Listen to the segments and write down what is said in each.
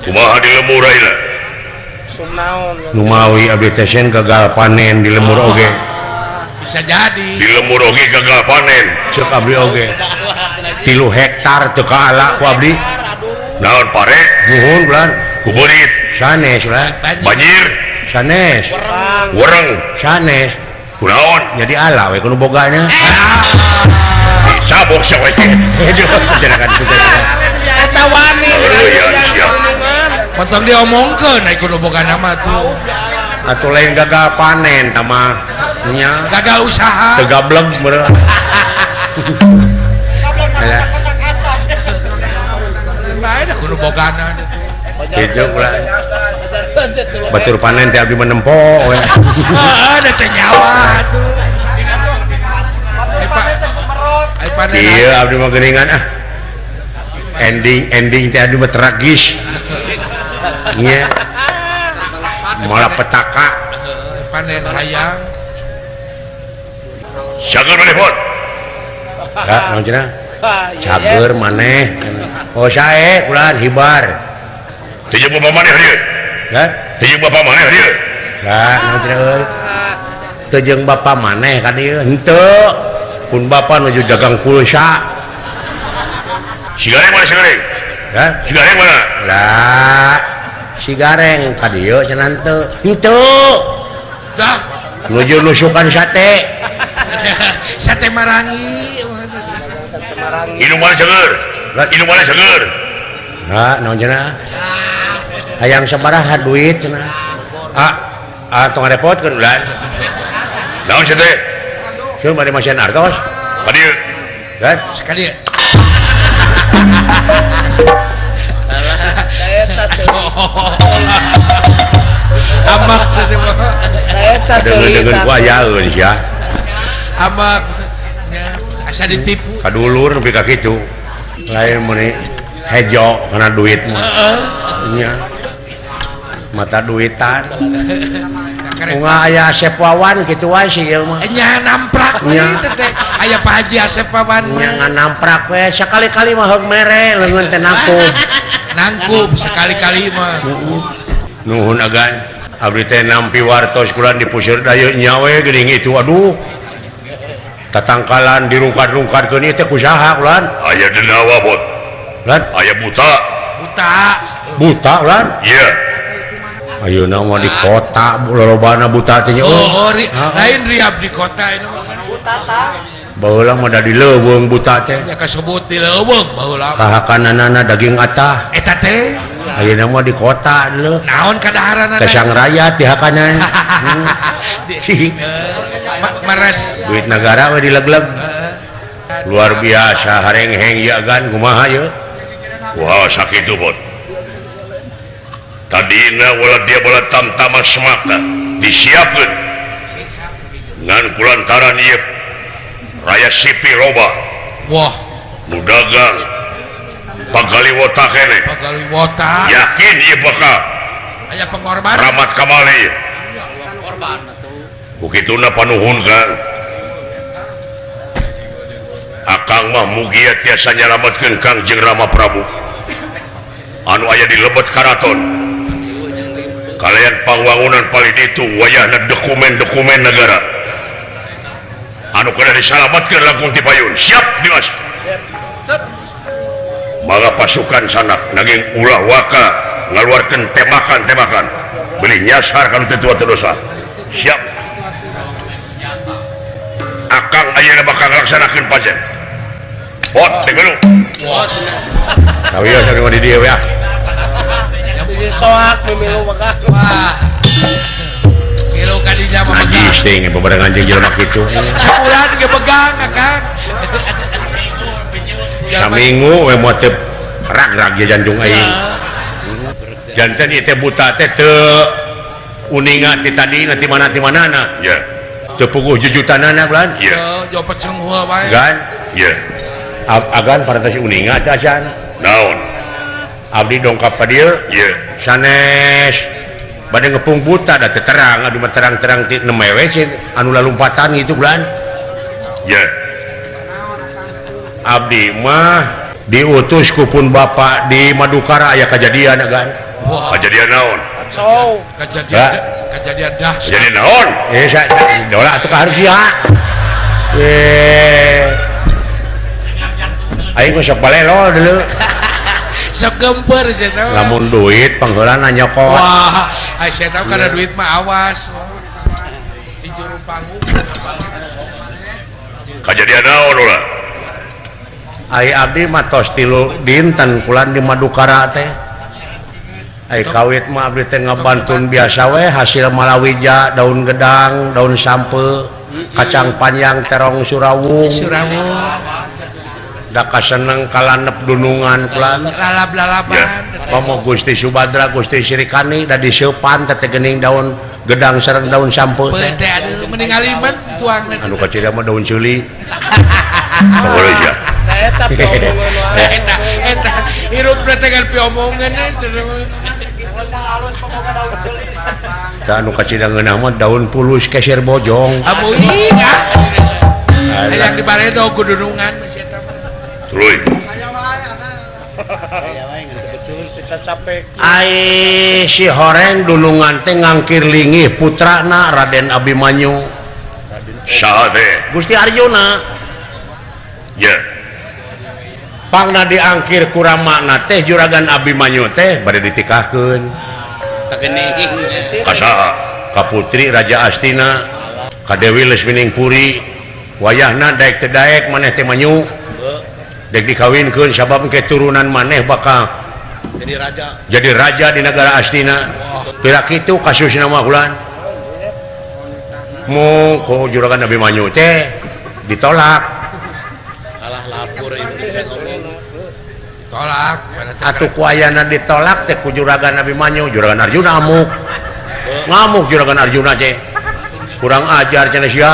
kumaha di lemur ayeuna Numawi abdi teh gagal panen di lemur oge. Bisa jadi di lemur oge gagal panen Ceuk abdi oge 3 hektar teu kaala ku abdi. naon pare Nuhun bulan kuberit sanes lah. banjir Sanes. wereng Sanes. kunaon Jadi ala we kudu bogana. cabok sia we Jadakan eta wani ya siap potong diomongkeun ai kudu boga nama tuh atuh lain gagal panen tama nya gagal usaha teu gablek bener. Ya. bae dah kudu bogana Itu pula batur panen teh abdi menempo we. ada teh nyawa tuh ai panen Iya abdi mah geuningan ah. Ending teh abdi mah tragis. Nya. Malah petaka. panen hayang sageun maneh pot Enggak, naon cenah? Cager maneh. Oh sae kulaan hibar. teu jeung bapak maneh dieu Kan? teu jeung bapak maneh dieu Enggak, naon cenah euy. Teu jeung bapa maneh ka dieu. Henteu. Pun bapa nuju dagang pulsa. si gareng mana si gareng Kan? si gareng mana Lah, si gareng ka dieu cenah henteu. Henteu. dah Nuju nusukan sate. sate marangi inung mana seger inung mana seger Nah, naon cenah? Hayang sabaraha duit cenah? Tong ngarepotkeun ulah. naon sia teh Sieun bade masihan artos. ka dieu Kan? sekali amak Dengan ku ayaeun sia. amak asa ditipu Kadulur nepi ka kitu. Lain meuni hejo kana duit mah. Nya. Mata duitan. Bunga aya Asep Wawan kitu wae si ieu mah. nya namprak we teh aya Pak Haji Asep Wawan Nya mah nganamprak we sakali-kali mah heug mere leungeun teh nangkub. nangkub sekali-kali mah Nuhun agan. Abdi teh nampi wartos kulan di puseur dayeun nya we geuning itu aduh. Tatangkalan dirungkad-rungkadkeun ieu teh kusaha kulan? aya denawa bot Lan aya buta buta buta lan. iya Ayeuna mah di kota lolobana buta teh nya. oh lain riab di kota ini Baheula mah da di leuweung buta teh. ya kasebut di leuweung baheula Kahakananana daging atah. eta teh Ayeuna mah di kota leuh. naon kadaharanna Kesang rakyat di hakanan. mares Duit negara we dilegleg. Luar biasa harengheng ieu agan kumaha ieu? wah sakitu bot tadina wala dia bola tamtama semata disiapkeun ngan kulantaran ieu raya sipi loba wah nu dagang pagaliwota kene pagawi wota yakin ieu bakal aya pengorban ramat kamali ieu kukituna panuhun kan akang mah mugia tiasa nyalametkeun Kangjeng Rama Prabu anu aya di lebet karaton kalian pangwangunan paling itu wayahna dokumen-dokumen negara anu kena disalamatkeun langkung ti payun siap Dimas maka pasukan sanak naging ulah waka ngaluarkeun temakan beli nyasar kana tetua dosa siap akang ayeuna bakal ngalaksanakeun pajen pot dengeru Sawios anu di dieu ya. soak mimilu maka wah kilo kadinya mah Najis teh nge bebarengan jeung jelema kitu. sebulan ge pegang Kang Saminggu we moal teu rag-rag ya jantung aing. Janten ieu teh buta teh teu uninga ti tadi nanti mana-manana. ya Teu puguh jujutanana bulan. ya yo peceng hua bae Gan ya agan parantos uninga teh acan. naon Abdi dongkap ka dieu ya sanes bade ngepung buta da teu terang adu mah terang-terang ti nemewe sih anu lalumpatan gitu bulan. ya Abdi mah diutus ku pun bapak di Madukara aya kejadian kan kejadian naon kejadian dahsyat. jadi naon dola atuh harus ya aing mah sok balelo dulu Sok gemper saya tahu. lamun duit pangheula nanya kok Wah, saya tahu karena duit mah awas. Di juru panggung. kejadian naon ulah ai abdi mah tos 3 dinten kulan di Madukara teh ai kawit mah abdi teh ngabantun biasa we hasil malawija daun gedang daun sampe kacang panjang terong surawung da kaseneng kalanep dunungan kulan Lalap-lalapan. Pamo Gusti Subadra Gusti Sirikani da diseupan teh geuning daun gedang sareng daun sampe teh Teh aduh meningaliman tuang anu kacida mah daun ceuli boleh ya Eta Eta hirup dengan piomongan teh anu kacida ngeunah mah daun pulus keser bojong Amu ingat. Yang di Baredo kudunungan masih eta mah. tuluy ai si horeng dunungan teh ngangkir lingih putrana Raden Abimanyu saha teh Gusti Arjuna ya pangna diangkir ku ramakna teh Juragan Abimanyu teh bade ditikahkeun ka saha ka putri Raja Astina ka Dewi Lesminingpuri wayahna daek teh daek maneh teh manyu dek dikawinkeun sabab keturunan maneh bakal jadi raja di negara Astina kira kitu kasusna mah ulan mu ku Juragan Abimanyu teh ditolak Tolak. atuh ku ayana ditolak teh ku Juragan Abimanyu Juragan Arjuna ngamuk Juragan Arjuna teh kurang ajar cenah sia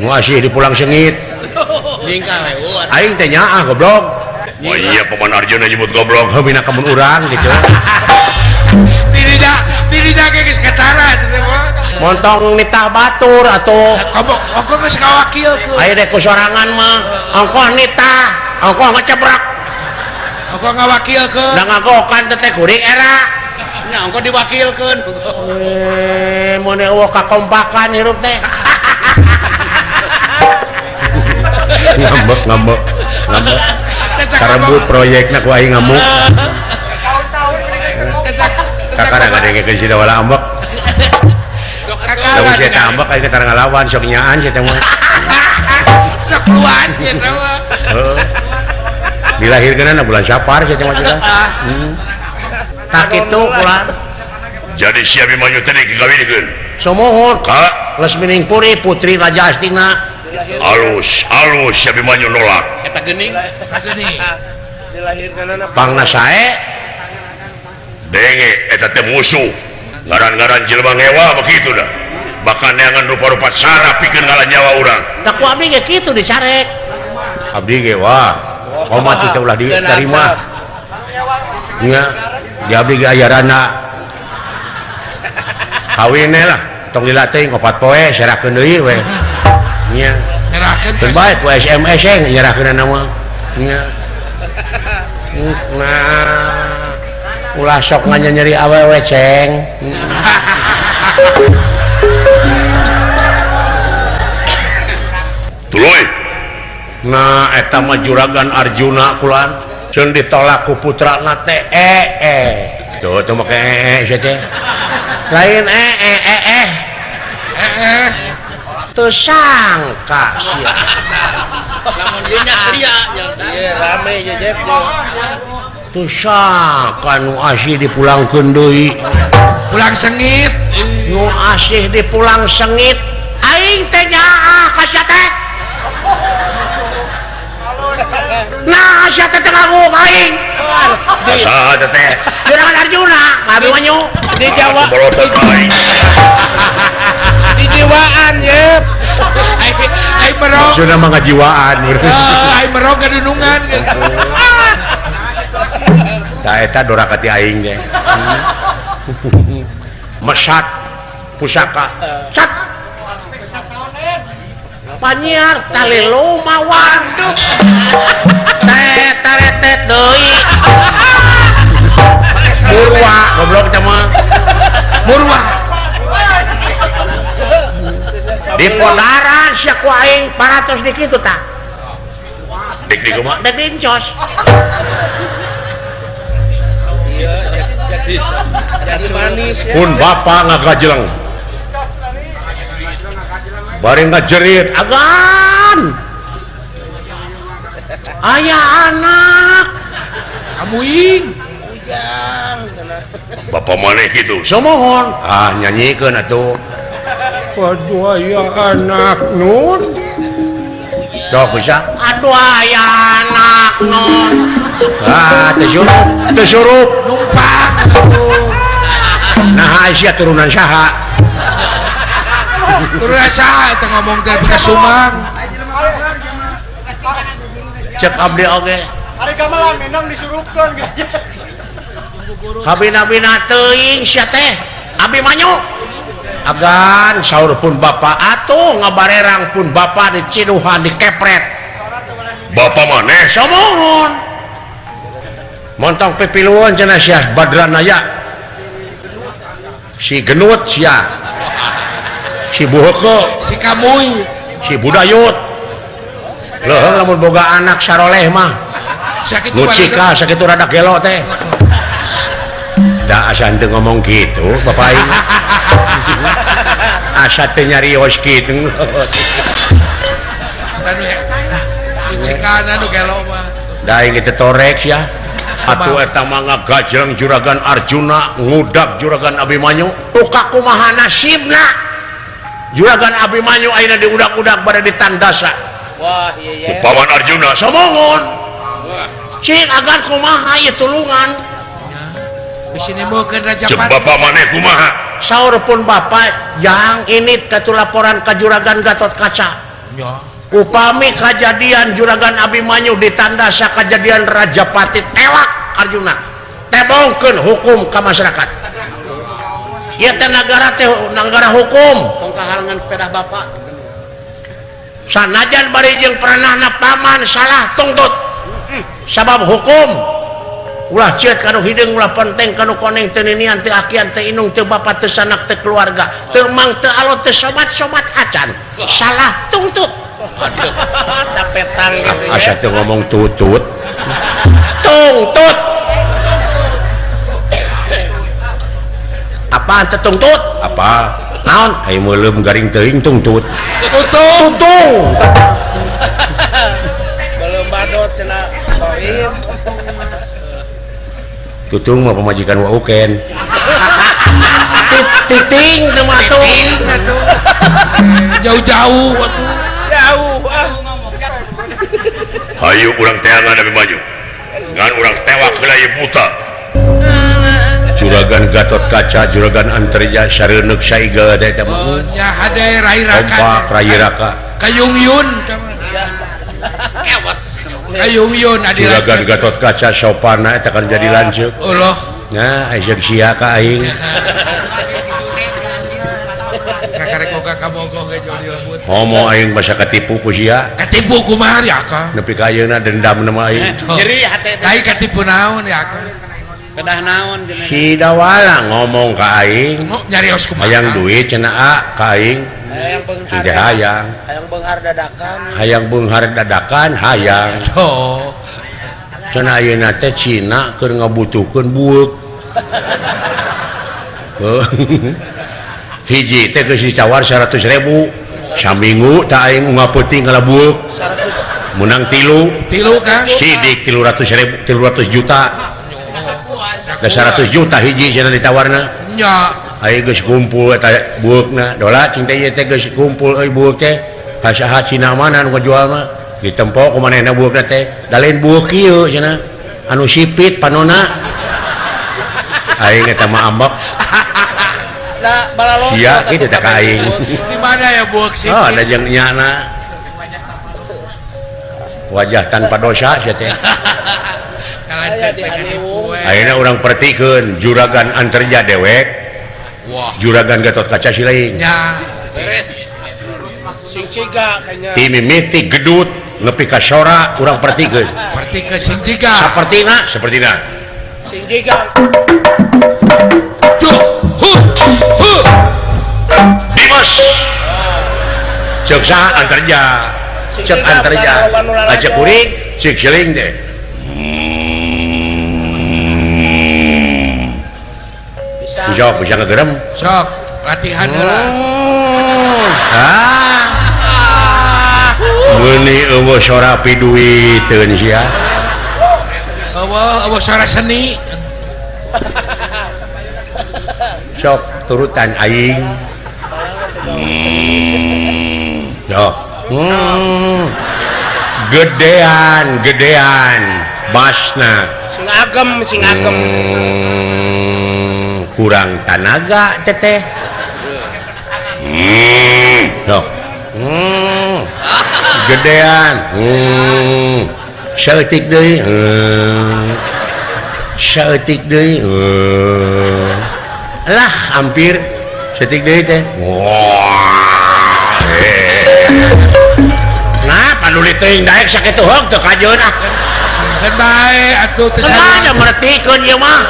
ngasih di pulang sengit aing teh nyaah goblok oh iya paman Arjuna nyebut goblok heubina kamun urang gitu Dirinya geus katara teh mah. montong nitah batur atau Komo geus kawakilkeun. aya dek ku sorangan mah ongkoh nitah ongkoh ngecebrak Aku ngawakilkeun. da ngagokan teh kuring era nya engko diwakilkeun. mun eueuh kakompakan hirup teh ngambek karembut proyekna ku aing ngamuk kakara ngadengekeun si wala ambek da saya tambak aing keur ngalawan sok nyaan sia teh mah Sok luas ya mah. dilahirkeunna bulan Sapar sia teh mah tak kitu kulan jadi si Abimanyu teh dikawinkeun somohon ka Lesminingpuri putri Raja Astina alus si Abimanyu nolak Eta geuning. pangna sae denge eta teh musuh ngaran-ngaran jelema ngewa begitu dah bahkan neangan rupa-rupa sarap pikeun ngalah nyawa urang da ku abdi ge kitu disarek abdi ge wah komat teh ulah diterima nya di abdi ge ayarana kawin lah tong lila teuing 4 poe serakeun deui we nya Nyerahkeun teu bae ku SMS nyerahkeun nama nya nah ulah sok nyeri awewe ceng tuluy nah eta mah Juragan Arjuna kulan ceun ditolak ku putrana teh tuh teu make sia teh lain teu sangka sia Lamun ieu nya sia nya rame jejep teu sangka nu asih dipulangkeun deui pulang sengit. nu asih dipulang sengit aing teh nyaah ka sia teh nah sia teh teu ngaguk aing saha teh Juragan Arjuna Abimanyu di Jawa bolotot aing di jiwaan yep. Ai merong. sudah mengajiwaan Ai merong kadunungan. da eta dorakati aing ge mesat pusaka cat panyiar tali luma waduh tetet deui murwa goblok teh mah Murwa. di Podaran sia ku aing 400 di kitu tah dik di kumaha dek dincos Jadi manis ya. pun bapak ngagajeleng bari ngajerit agan aya anak Amuing. bapak maneh gitu semohon nyanyikeun atuh waduh aya anak nun dok bisa aduh aya anak nun tersurup Numpang atuh. nah Aisyah turunan saha Turun asa eta ngomong teh bekas Sumang. cek abdi oge Hari gamelan minum disurupkeun gitu. kabina-bina teuing sia teh abi manyu agan saur pun bapak atuh ngabarerang pun bapak di ciduhan dikepret bapak maneh samohon montong pipiluan cenah sia badran aya si genut sia si buheukeun Si Kamuy. si budayut leuheung lamun boga anak saroleh mah Sakit ngucika sakitu rada gelo teh da asa henteu ngomong gitu bapak aing asa teh nyarios kitu anu ya. Cekan anu gelo mah. da aing teh torek ya atuh eta mah ngagajeleng juragan Arjuna ngudag juragan Abimanyu tuka kumaha nasibna juragan Abimanyu ayeuna diudak-udak bade ditandasa Wah, iya ya. paman Arjuna samongon cing agan kumaha ieu tulungan Bisi nemeukeun Raja cek Pati. bapak maneh kumaha saur pun bapak jang ini katu laporan ke juragan Gatot Kaca Nya. upami kejadian juragan Abimanyu ditandasa kejadian Rajapati tewak Arjuna tebongkeun hukum ke masyarakat ieu teh negara hukum Tong kahalangan sepeda bapak. sanajan bari jeung peranahna paman salah tuntut sabab hukum ulah ciet kanu hideung ulah penting kanu koneng teu ninian teu akian teu inung teu bapak teu sanak teu keluarga teu mang teu alot teu sobat-sobat acan salah tuntut Capetan gitu ya. asa teu ngomong tutut tungtut apaan teu tungtut apa naon ai meuleum garing teuing tungtut tutung Belum badot cenah poin. tutung mah pemajikan wa uken titing teu mah tuh Ting atuh. Jauh-jauh atuh. Jauh ah. hayu urang teangan Abimanyu ngan urang tewak heula ieu buta juragan Gatot Kaca juragan Antarja sareuneuk saiga teh teh mah Nya hade rai ombak raka. rai raka Kayung Yun. Kewas. Kayung Yun adi juragan Gatot Kaca sopanna eta kan jadi lanceuk Allah. nah aya sia ka aing Kakarek oga kabogoh ge joli lembut. homo aing basa katipu ku sia Katipu kumaha ya ka? nepi ka ayeuna dendam nama aing Nyeri hate teh. Kai katipu naon ya ka? Kedah naon jeung si dawala ngomong ka aing Mau nyarios kumaha? hayang duit cenah ka aing hayang beunghar. teh hayang Hayang beunghar dadakan. hayang beunghar dadakan hayang Oh. cenah ayeuna teh Cina keur ngabutuhkeun bueuk hiji teh geus dicawar 100.000 saminggu tak aing ngapeuting kala bueuk 100. menang tilu Tilu Kang. sidik 300.000 300 juta ke 100 juta hiji cenah ditawarna Nya. aing geus kumpul eta bueukna dola cing teh ieu teh geus kumpul euy bueuk teh ka saha Cina mana anu ngajual mah ditempo ku manehna bueukna teh da lain bueuk kieu cenah anu sipit panonna aing eta mah ambek Da balalo. iya kitu teh ka aing Di mana ya buak sih? oh ada jeung nyana wajah tanpa dosa sia teh Kalancet pengen kue. ayeuna urang pertikeun juragan Antarja dewek Wah. juragan Gatot Kaca si lain Nya. Beres. Si Sing ciga kayaknya. ti mimiti gedut nepi ka sora urang pertikeun Seperti ke sing jiga. sapertina Sing ciga. Duh, hu. Dimas ceuk saha antarja ceuk antarja ajak kuring ceuk siling teh Bisa. bisa ngegerem Sok, latihan heula. Meuni eueuh sora piduiteun sia Eueuh suara seni. sok turutan aing sok gedean basna Sing agem. kurang tanaga teteh sok gedean saeutik deui lah hampir setik deui teh nah panuli teuing daek sakitu heug teu kajeun ah Kan bae atuh teu ada sarua. mertikeun ieu mah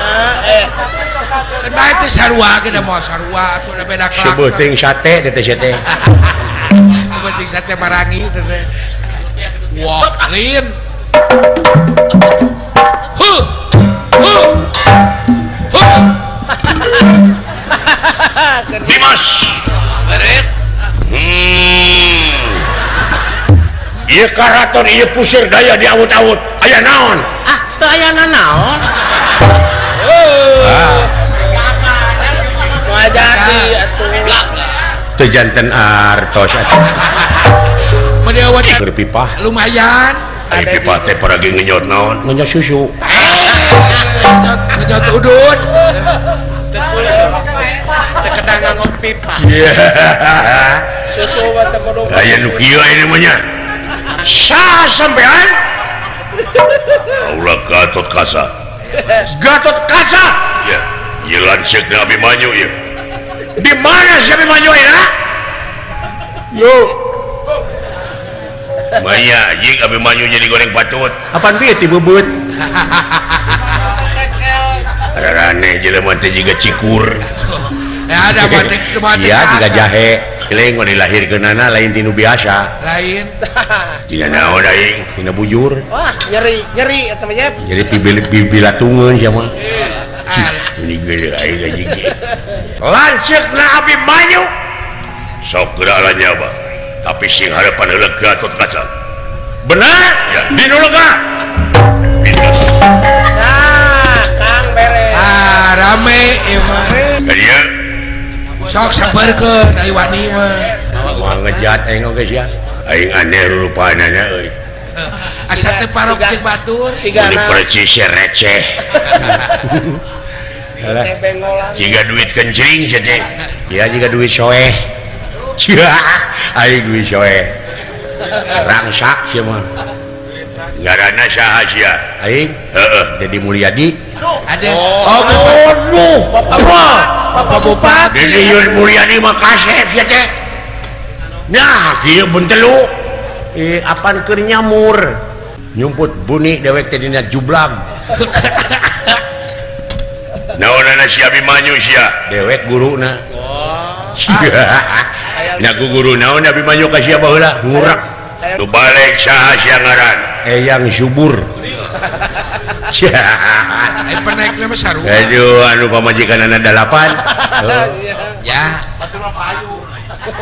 Kan bae teu sarua ge da moal sarua atuh da beda kelak. sebeuh teuing sate teteh sate Penting sate marangi teh. Wah, lin. Hu. Dimas Beres. ieu karaton ieu pusir daya di awut-awut aya naon ah teu aya nanaon Ngajaki atuh. teu janten artos atuh Medewa berpipah lumayan. ari pipa teh paragi ngenyot naon ngenyot susu Ngejot udun. Terkedang ngomong pipa. Susu mah teu kudu. aya nu kieu ini mah nya saha sampean ulah Gatot Kaca ya ieu lanceuk na Abimanyu ieu di mana si Abimanyu ayeuna yo Maya jing Abimanyu jadi goreng patut apaan bieu ti bebeut rarane jelema teh jiga cikur Ya ada batik iya tiga jahe Kileng mau dilahirkeunana lain tinu biasa lain. tina naon aing tina bujur Wah, nyeri eta mah Jep. jadi bilatungeun sia mah ini gede aing gajige lanceukna Abimanyu sok geura lah nyawa tapi sing harapan heula Gatot Kaca benar ya dinu lega pindah Nah, Kang beres. Rame ieu mah. kadieu Sok sabarkeun ai wani mah. mau ngejat aing oge sia aing aneh rupana nya euy Asa teu parok jeung batur. ini Sigana percis receh alah teh bengolan. jika duit kencing sia teh iya juga duit soeh cia aing duit soeh rangsak sia mah ngaranna saha sia aing heeh Dedi Mulyadi Ada Bapak Bupati Dedi Yur Mulyadi mah kasep sia teh nah kieu bentelu apaan keur nyamur nyumput buni dewek teh dina jublag naonana si Abimanyu sia dewek guruna nah ku guru naon Abimanyu ka sia baheula ngurak tu balik saha sia ngaran eyang subur ai penaikna mah sarua. aduh anu pamajikanana 8 Ya.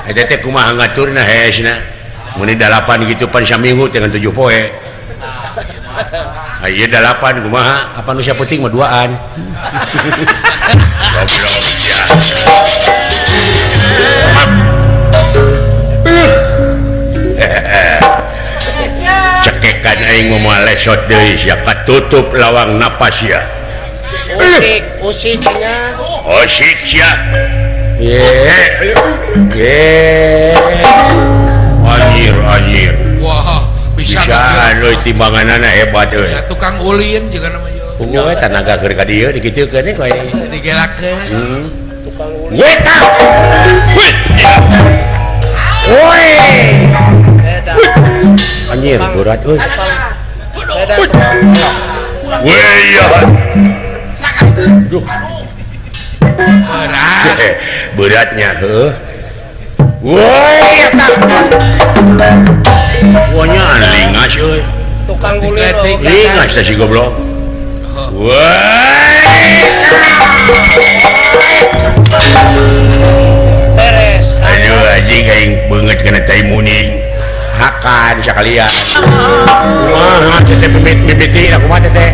eta teh kumaha ngaturna hesna mun 8 gitu pan saminggu dengan 7 poe aya 8 kumaha apa nu sia penting mah duaan goblok ya cekekan aing moal lesot deui sia katutup lawang napas ya Usik nya. oh shit sia ye anjir Wah, bisa bisa nggak anu timbanganana hebat euy ya tukang ulin juga namanya. ungu we tanaga keur ka dieu dikiteukeun we koe Digelakeun. Tukang uli. weta wit ya Woi. Anjir, berat euy. Weyan. Duh, berat beratnya heuh. Woi, eta. Wonya lingas euy. Tukang gulir. Lingas teh si goblok. Woi. Beres. Aduh anjing aing beungeut kana tai muning. Hakan sakalian. Kumaha teh mimiti kumaha teh?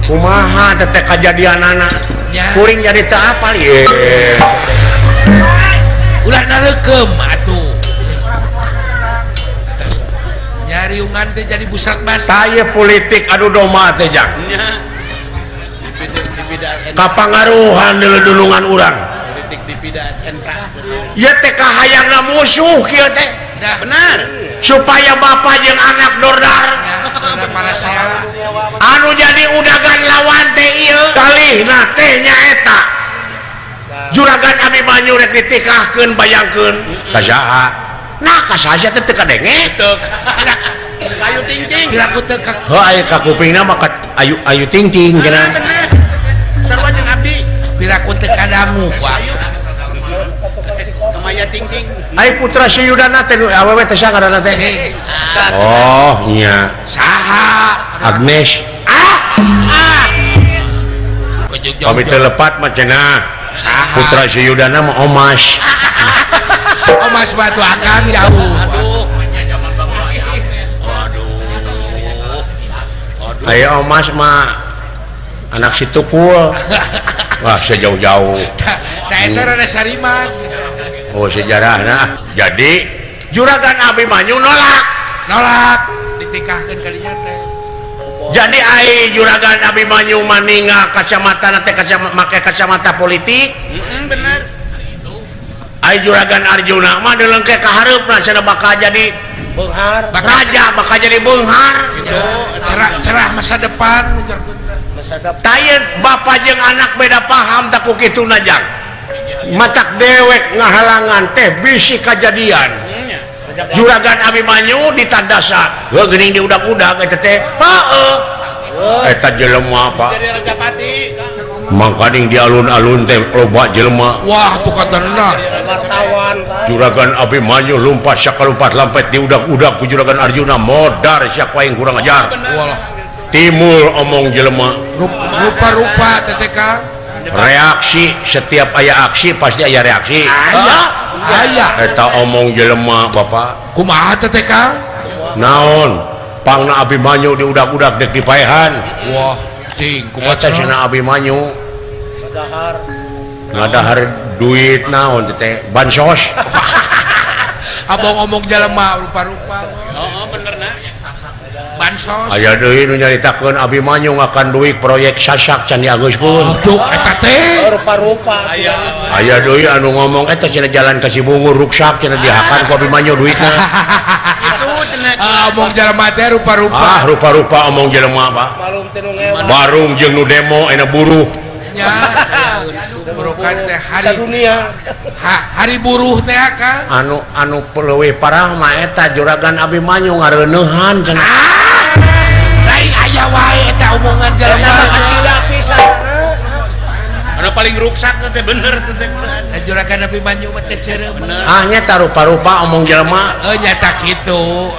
Kumaha teh kajadianana? Kuring jadi teu apal ye. ulah nareukeum atuh nyariungan teh jadi busrat basa Saya politik adu domba teh jang. Kapangaruhan dulungan urang. Politik dipidaan NK. Ieu teh kahayangna musuh kieu teh. Benar. Supaya bapak jeung anak dordar ada para saya anu jadi udagan lawan teh ieu kalihna teh nyaeta juragan Abimanyu rek ditikahkeun bayangkeun ka saha nah ka saha teh teu kadenge Kayu ting-ting. kira-kira teu ka heuh aya ka kupingna mah ayu ting-ting cenah Sarua jeung abdi. kira-kira teu kadangu ku aku Kemaya ting-ting. ai putra Suyudana teh awewe teh saha ngaranna teh oh nya saha Agnes kami telepat mah cenah putra Suyudana mah Omas oh mas batu akang jauh aya Omas mah anak si Tukul wah sejauh-jauh nah itu rada sarimat oh sejarahna jadi juragan Abimanyu nolak ditikahkeun kalinya teh jadi ai juragan Abimanyu maninga kacamata teh make kacamata politik Benar. ai juragan Arjuna mah deulengke ka hareupna cenah bakal jadi Benghar. raja bakal jadi beunghar cerah masa depan Masa depan. tayeun bapak jeung anak beda paham tak ku kitu najang matak dewek ngahalangan teh bisi kajadian juragan Abimanyu ditandasa heuh geuning di udag-udag eta teh heueuh eta jelema apa Jadi Rajapati. mangkaning di alun-alun teh loba jelema wah tuh katana Wartawan. juragan Abimanyu lumpat sakalumpat lampet di udag-udag ku juragan Arjuna modar sia aing kurang ajar walah timul omong jelema rupa-rupa TTK reaksi setiap aya aksi pasti aya reaksi aya eta omong jelema bapak kumaha TTK naon pangna Abimanyu di udag-udag dek dipaehan wah cing eta kumaha cenah Abimanyu Dahar. ngadahar duit naon teh bansos abang ngomong jelema rupa-rupa Oh, bener nah. bansos aya deui nu nyaritakeun Abimanyu ngakan duit proyek sasak can diageus pun tuh eta teh Rupa-rupa. aya deui anu ngomong eta cenah jalan ka Cibungur ruksak cenah dihakan ku Abimanyu duitna Itu cenah. omong jelema teh rupa-rupa rupa-rupa omong jelema Pak Malum tinu ngewa. barung jeung nu demo ena buruh nya burukan teh Sadunia. hari buruh teh ka anu leuwih parah mah eta juragan Abimanyu ngareuneuhan cenah lain aya wae eta omongan jelema Kacida pisan. Anu paling ruksak teh bener teh. juragan Abimanyu mah teh ceureuh nya rupa-rupa omong jelema nyata kitu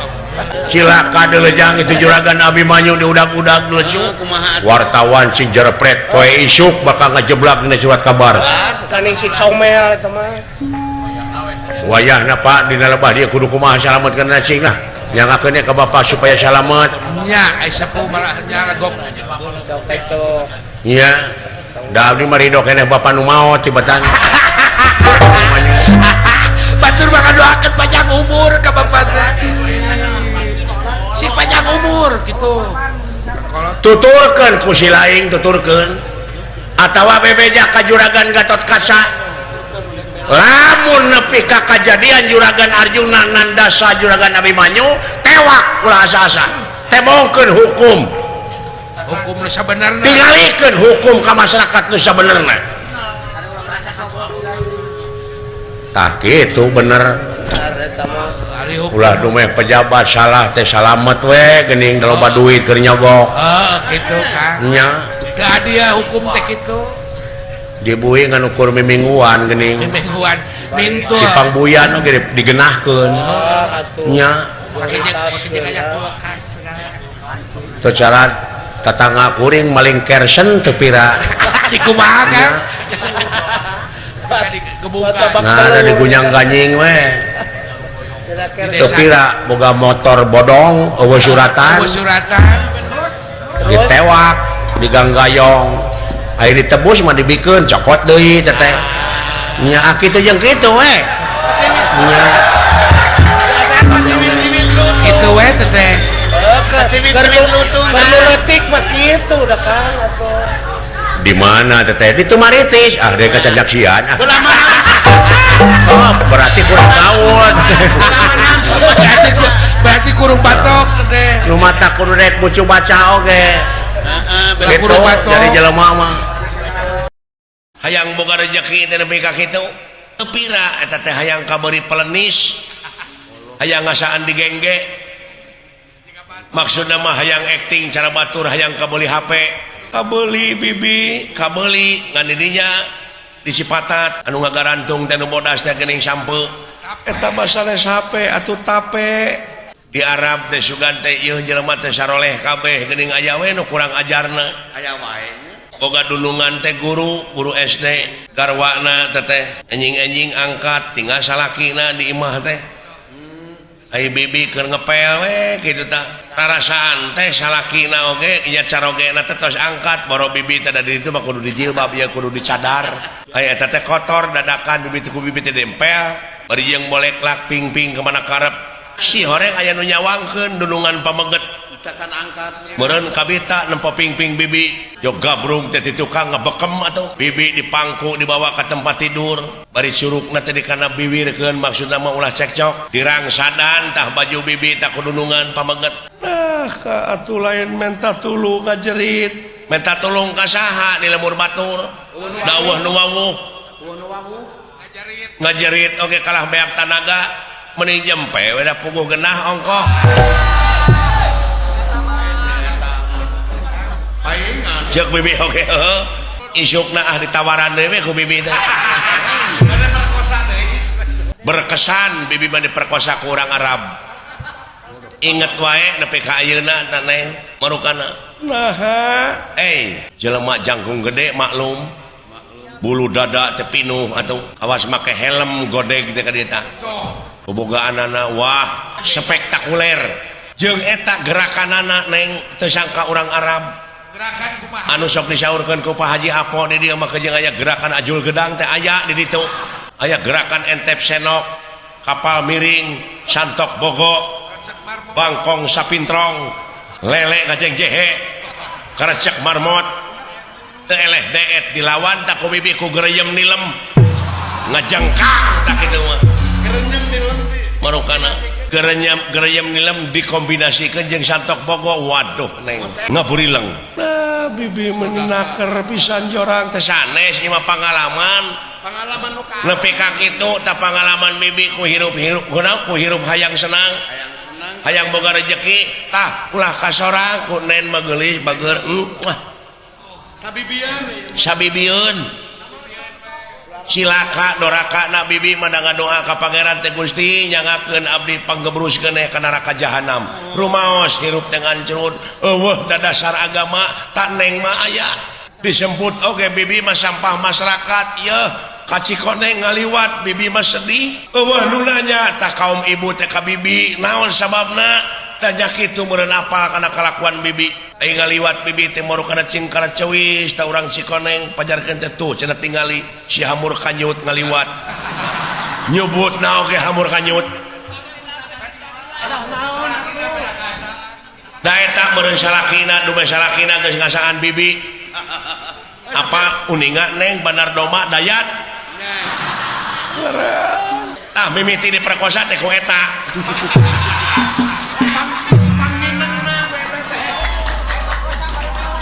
cilaka deulejang itu juragan Abimanyu di udag-udag lecu Kumaha. wartawan sing jerepret poe isuk bakal ngajeblak dina surat kabar Kaning si comel eta mah. wayahna Pak dina lebah dia kudu kumaha salametkeun cing lah nyangakeun ka bapak supaya salamet nya ai sapu malah nya lagok Sok itu. nya da abdi marido keneh bapak nu maot tibatan batur bakal doakeun panjang umur ka bapak teh si panjang umur gitu kalau tuturkeun ku si laing tuturkeun atawa bebeja ka juragan Gatot Kaca lamun nepi ka kajadian juragan Arjuna nandasa juragan Abimanyu tewak ulah asa-asa tebongkeun hukum hukum nu sabenerna tingalikeun hukum ka masyarakat nu sabenerna tah kitu bener ari hukum ulah dumeh pejabat salah teh salamet we geuning loba duit keur nyogok kitu Kang nya da dia hukum teh kitu dibui ngan ukur mimingguan geuning mingguan mintul di pangbuyan oge digenahkeun nya pake jeung aya kulkas teu cara tatangga kuring maling kersen teu pira dikumaha Kang gebuka nah ada digunyang ganying we teu pira boga motor bodong eueuh suratan ditewak diganggayong aya ditebus mah dibikeun cokot deui teteh nya kitu jeung kitu we nya kitu we teteh Karena letik mah gitu udah Kang atuh. di mana teteh di Tumaritis deh kecandaksian oh berarti kurang gaul berarti kurung batok teteh nu mata kudu rek bucu baca oge belah kurung batok dari jelema mah hayang boga rezeki teh nepi ka kitu teu pira eta teh hayang kabeurit pelenis hayang ngasaan digengge maksudna mah hayang acting cara batur hayang kabeuli HP kabeuli bibi kabeuli ngan didinya disipatat anu ngagarantung teh nu bodas teh geuning sampe eta basanes HP atuh tape di Arab teh sugan teh ieu jelema teh saroleh kabeh geuning aya we nu kurang ajarna aya wae boga dunungan teh guru SD garwana teteh enjing-enjing angkat tinggal salakina di imah teh ai bibi keur ngepel we kitu tah rarasaan teh salakina oge nya carogena teh tos angkat boro bibi teh da ditu mah kudu dijilbab ya kudu dicadar ai eta teh kotor dadakan bibi teh dempel bari jeung bolek lak ping-ping ke mana karep si horeng aya nu nyawangkeun dunungan pameget cacan angkat meureun kabita nempo ping-ping bibi jog gabrung teh ti tukang ngebekem atuh bibi dipangku dibawa ke tempat tidur bari curugna teh dikana biwirkeun maksudna mah ulah cekcok dirangsadan tah baju bibi tah kudunungan pameget nah ka atuh lain minta tulung ka jerit minta tulung ka saha di lemur batur dawuh nu wawuh ngajerit oge kalah beak tanaga mending jempe we da puguh genah ongkoh cek bibi oke isukna ditawaran dewe ku bibi teh berkesan bibi mah diperkosa ku urang Arab inget wae nepi ka ayeuna tah neng marukana naha jelema jangkung gede maklum bulu dada teh pinuh atuh awas make helm godeg teh ka dieu tah bobogaanana wah spektakuler jeung eta gerakanana neng teu sangka urang Arab anu sok disaurkeun ku Pak Haji Apo di dieu mah jeung aya gerakan ajul gedang teh aya di ditu aya gerakan entep senok kapal miring santok bogo bangkong sapintrong lele ngajeng jehe karecek marmot teu eleh deet dilawan tak ku bibi ku gereyem nilem ngajengkang tak kitu mah gereyem nilem marukana gereyem nilem dikombinasikeun jeung santok bogo waduh neng ngaburileng nah bibi menaker pisan jorang teh sanes ieu mah pangalaman nu nepi ka kitu tah pangalaman bibi ku hirup-hirup ku hirup hayang senang hayang boga rezeki tah ulah ka sorang ku nen mah geulis bageur sabibieun silaka doraka na bibi mah doa ka pangeran teh Gusti nyangakeun abdi panggebruskeun ka neraka jahanam rumaos hirup teh ngancrut eueuh da dasar agama tak neng mah aya disebut oge bibi mah sampah masyarakat yeuh ka Cikoneng ngaliwat bibi mah sedih eueuh nu nanya tah kaum ibu teh ka bibi naon sababna tanya kitu meureun apal kana kalakuan bibi ai ngaliwat bibi teh moro kana cingkar ceuwis ta urang Cikoneng pajarkeun teh tuh cenah tingali si hamur kanyut ngaliwat nyebutna oge hamur kanyut da eta meureun salakina dume salakina geus ngasaan bibi apa uninga neng Bandar Doma Dayat tah mimiti diperkosa teh ku eta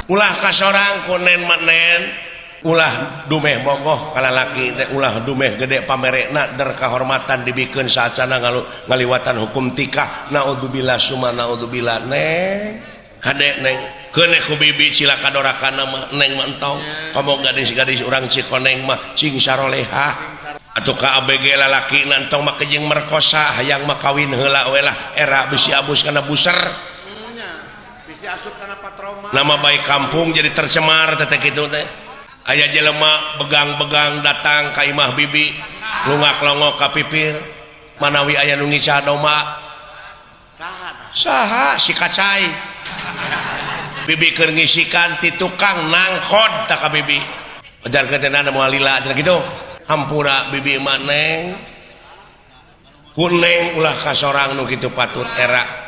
ulah kasorang kunen manen ulah dumeh bogoh kala laki teh ulah dumeh gede pamerekna der kahormatan dibikeun saacana ngaliwatan hukum tikah naudzubillah summa naudzubillah neng kade neng keuneh ku bibi sila kadorakana mah neng mah entong komo gadis-gadis urang Cikoneng mah cing sarolehah atuh ka ABG lalaki nantong mah kejeng merkosa hayang mah kawin heula we lah era bisi abus kana buser nama baik kampung jadi tercemar teh kitu teh aya jelema begang-begang datang ka imah bibi lungak longok ka pipir manawi aya nu ngisah doma saha si kacai bibi keur ngisikan ti tukang nangkod tak ka bibi ajar ketenana moal lila cenah kitu hampura bibi maneng kuneng ulah kasorang nu kitu patut era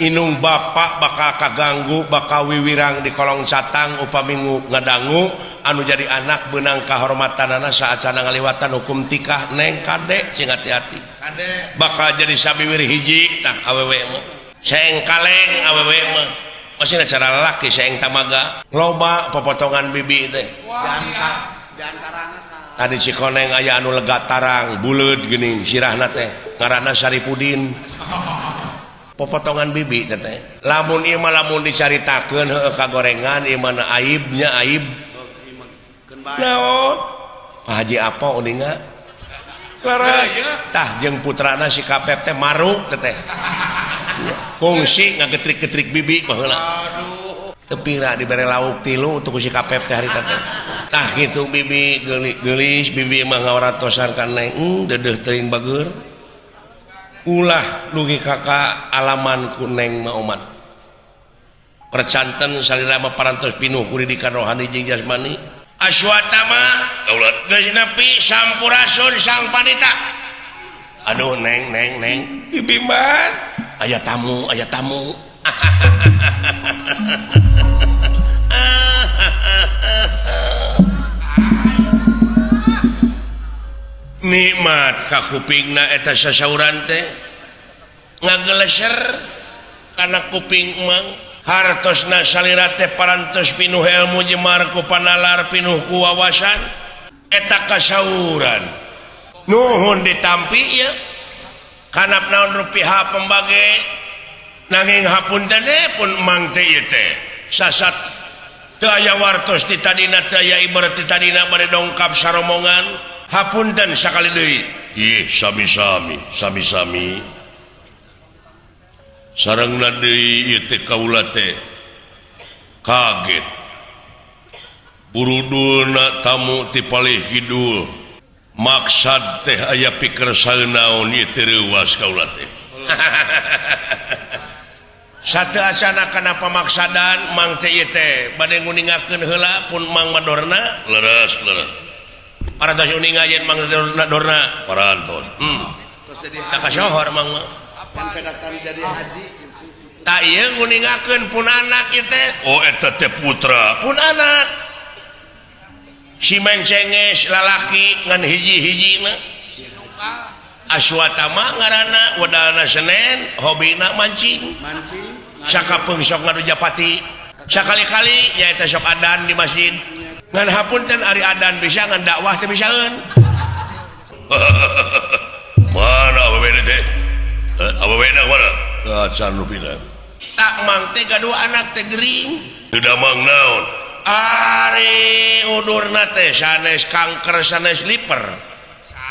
inung bapak bakal kaganggu bakal wiwirang di kolong catang upami ngadangu anu jadi anak benang kahormatanana saacana ngaliwatan hukum tikah neng kade sing hati-hati bakal jadi sabiwir hiji tah awewe mah seng kaleng awewe mah masih cara lelaki seng tamaga loba popotongan bibi teh tadi Cikoneng aya anu lega tarang buleud geuning sirahna teh ngaranna Saripudin popotongan bibi teh lamun ieu mah lamun dicaritakeun heueuh kagorengan ieu mah aibnya aib naon Pak Haji apa uninga lara tah jeung putrana si Kapep teh maruk teh kungsi ngagetrik-getrik bibi mah heula tepira dibere lauk 3 untuk si Kapep teh harita teh tah kitu bibi geulis bibi mah ngawaratosan ka neng deudeuh teuing bageur ulah nugi kakak alaman kuneng mah umat percanten salira mah parantos pinuh kuridikan rohani jeung jasmani aswatama kaulah geus nepi sampurasun sang panita aduh neng bibi mah aya tamu nikmat ka kupingna eta sasauran teh ngageleser kana kuping mang hartosna salira teh parantos pinuh ilmu jemar ku panalar pinuh ku wawasan eta kasauran nuhun ditampi ya kanap naon rupiah pembage nanging hapunten pun mang teh ieu teh sasat teu aya wartos ti tadina teu aya ibarat ti tadina bade dongkap saromongan hapunten sakali deui ih sami-sami sarengna deui ieu teh kaula teh kaget burudulna tamu ti palih kidul maksad teh aya pikersaan naon ieu teh reuwas kaula teh sateu acana kana pamaksadan mang teh ieu teh bade nguningakeun heula pun mang madorna leres parados uninga yen mang dorna paranton tak kasohor mang mah jadi haji tak ieu nguningakeun pun anak ieu teh oh eta teh putra pun anak si mencenges lalaki ngan hiji-hijina aswatama ngaranna wadalna Senen hobina mancing sakapeung sok ngadu japati sakali-kali nyaeta sok adan di masjid ngan hapunten ari adan bisa ngan dakwah teh bisaeun mana abawena teh abawena mana acan rupina tak mang teh gadua anak teh gering teu damang naon ari udurna teh sanes kanker sanes liper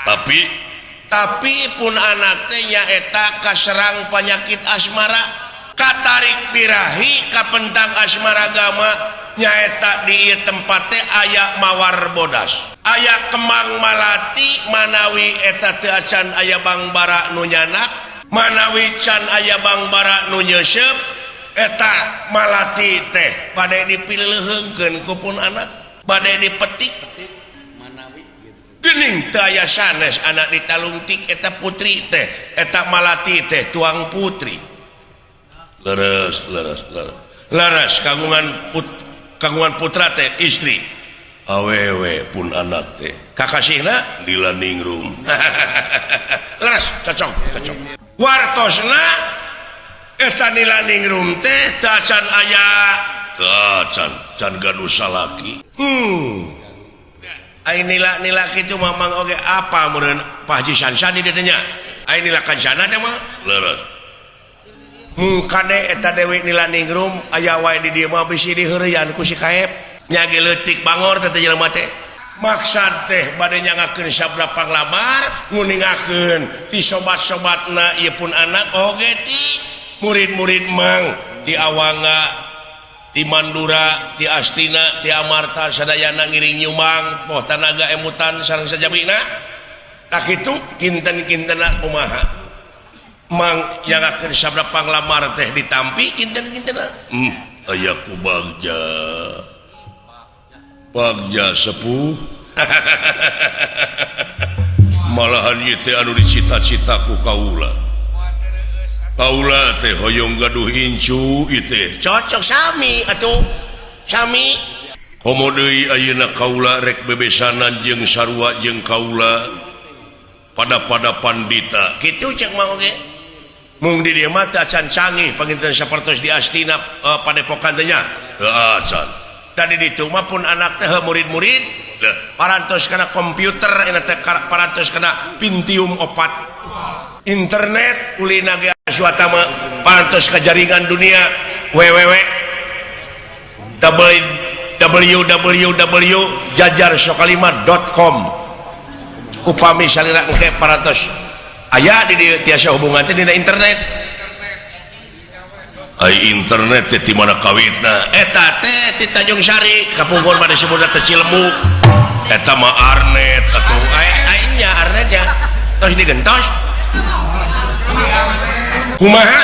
tapi pun anak teh nyaeta kaserang penyakit asmara katarik birahi kapentang asmara agama nyaeta di tempat teh aya mawar bodas aya kemang malati manawi eta teu acan aya bangbara nu nyanak manawi can aya bangbara nu nyeuseub eta malati teh bade dipileuheungkeun ku pun anak bade dipetik manawi geuning teu aya sanes anak ditalungtik eta putri teh eta malati teh tuang putri leres kagungan putra teh istri awewe pun anak teh kakasihna di landing room leres cocok wartosna eta nila ningrum teh tacan aya can gaduh salaki ai nila kitu mamang oge apa meureun Pak Haji Sansan di dinya ai nila kancana teh mah leres kade eta Dewi nila ningrum aya wae di dieu mah bisi diheureuyan ku si kaep nya ge leutik bangor teh jelema teh maksad teh bade nyangakeun sabda panglamar nguningakeun ti sobat-sobatna ieu pun anak oge ti murid-murid mang di Awanga di Mandura ti Astina ti Amarta sadayana ngiring nyumang poh tanaga emutan sareng sajabina tak itu kinten-kintena kumaha mang nyangakeun sabda panglamar teh ditampi kinten-kintena aya ku bagja sepuh malahan ieu teh anu dicita-cita ku kaula teh hoyong gaduh incu ieu cocok sami atuh sami komo deui ayeuna kaula rek bebesanan jeung sarua jeung kaula pada pandita kitu cek mah oge mung di dieu mah teh acan canggih panginten sapertos di Astina padepokan teh nya teu acan dan di ditu mah pun anak teh murid-murid parantos kana komputer eta teh parantos kana Pentium 4 internet ulina ge aswata mah parantos ka jaringan dunia www.jajarsokalimat.com upami salira engke parantos aya di dieu tiasa hubungan teh dina internet ai internet teh di mana kawitna eta teh ti Tanjung Sari kapungkur mah disebutna teh Cilemuk eta mah arnet atuh ai nya arnet nya tos digentos kumaha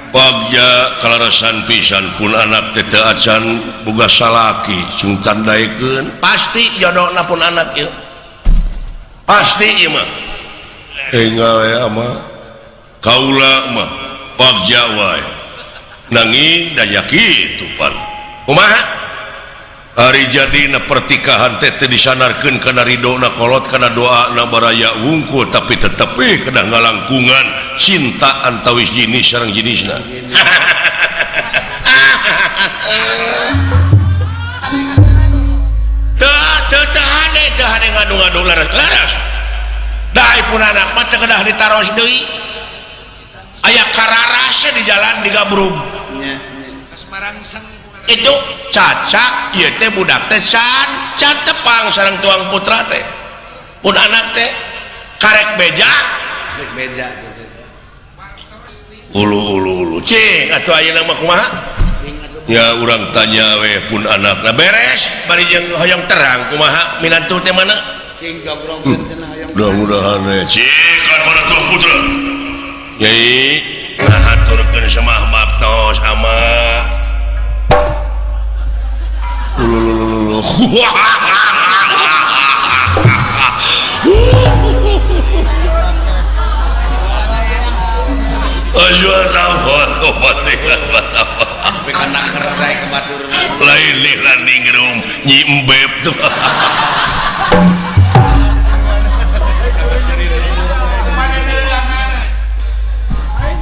bagja kalarasan pisan pun anak teh teu acan boga salaki sing tandaikeun pasti jodohna pun anak ieu pasti ieu mah enggal we mah kaula mah bagja wae nanging daya kitu pan kumaha hari jadina pertikahan teh disanarkeun kana ridona kolot kana doana baraya wungkul tapi tetep kana ngalangkungan cinta antawis jenis sareng jenisna teu hade ngadu-ngadu laras daai pun anak mah teu kedah ditaros deui aya kararase di jalan digabrug itu cacak ieu teh budak teh can tepang sareng tuang putra teh pun anak teh karek beja gitu ulu cing atuh ayeuna mah kumaha ya urang tanya we pun anakna beres bari jeung hoyong terang kumaha minantu teh mana cing jogrongkeun cenah hoyong mudah-mudahan we cing kan mana tuang putra Nyai ngahaturkeun samah maktos ama lain lila ningrum nyi embeb tuh